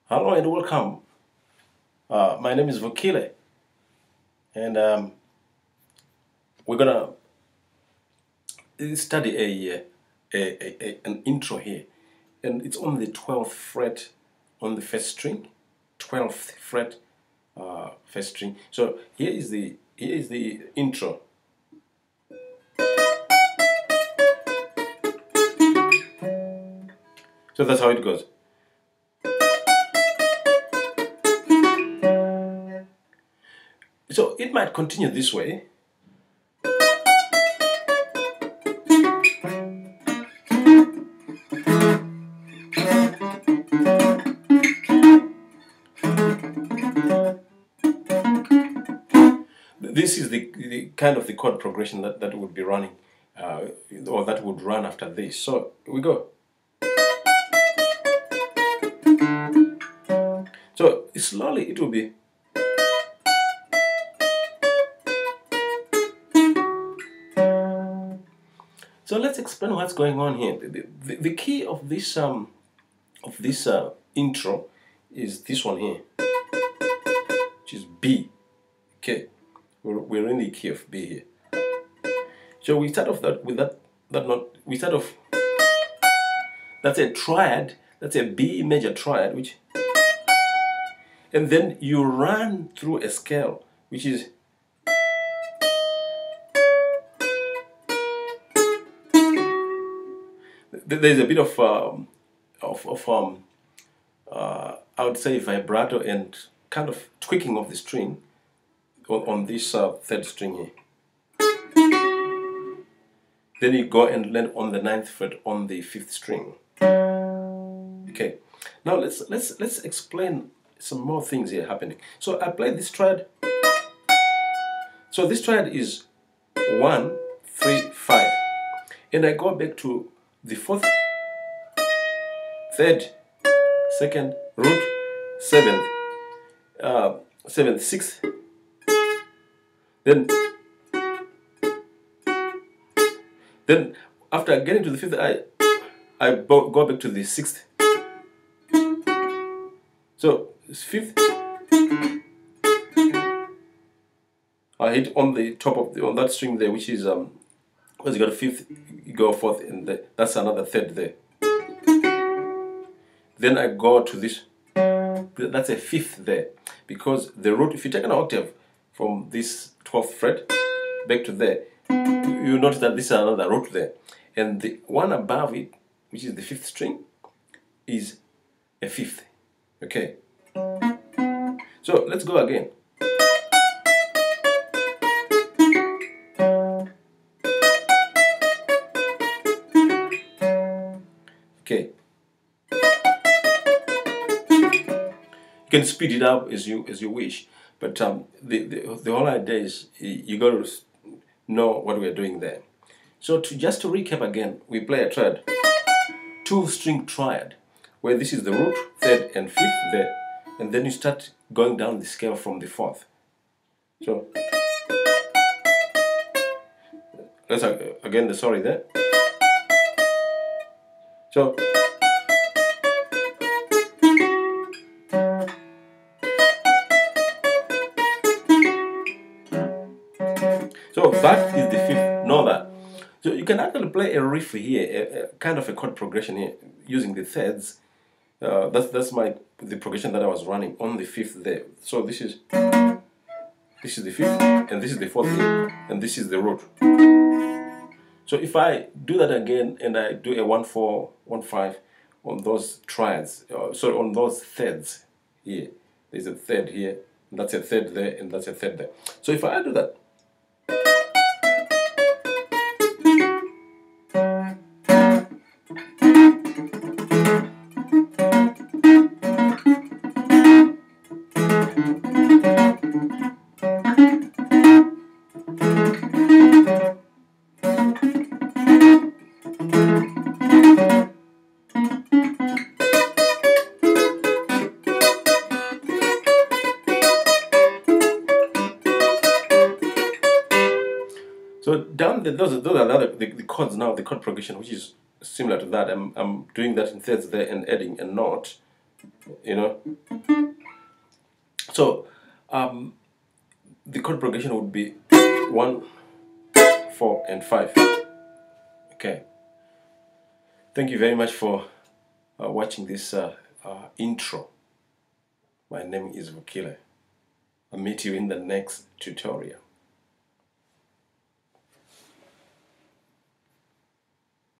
Hello and welcome. My name is Vukile, and we're gonna study an intro here, and it's on the 12th fret on the first string, 12th fret, first string. So here is the intro. So that's how it goes. So it might continue this way. This is the kind of the chord progression that would be running, or that would run after this. So we go. So slowly it will be. So let's explain what's going on here. The key of this intro is this one here, which is B. Okay, we're in the key of B here. So we start off with that note. We start off. That's a triad. That's a B major triad, and then you run through a scale, which is. There's a bit of I would say vibrato and kind of tweaking of the string on this third string here. Then you go and land on the 9th fret on the 5th string. Okay. Now let's explain some more things here happening. So I play this triad. So this triad is 1, 3, 5, and I go back to the 4th, 3rd, 2nd, root, 7th, 7th, 6th, then after getting to the 5th, I go back to the 6th. So 5th, I hit on the top of on that string there, which is because you got a 5th, you go 4th, and that's another 3rd there. Then I go to this. That's a 5th there, because the root. If you take an octave from this 12th fret back to there, you notice that this is another root there, and the one above it, which is the 5th string, is a 5th. Okay. So let's go again. Okay. You can speed it up as you wish, but the whole idea is you got to know what we're doing there. So just to recap again, we play a triad, 2-string triad, where this is the root, 3rd and 5th there, and then you start going down the scale from the 4th. So let's again the sorry there. So that is the 5th. Know that. So you can actually play a riff here, a kind of a chord progression here, using the 3rds. That's the progression that I was running on the 5th there. So this is the 5th, and this is the 4th here, and this is the root. So if I do that again, and I do a 1-4, 1-5 on those triads, so on those 3rds here, there's a 3rd here, and that's a 3rd there, and that's a 3rd there. So if I do that. So down those are the chords now, the chord progression, which is similar to that. I'm doing that in 3rds there and adding a note. you know. So the chord progression would be 1, 4, and 5. Okay. Thank you very much for watching this intro. My name is Vukile. I'll meet you in the next tutorial.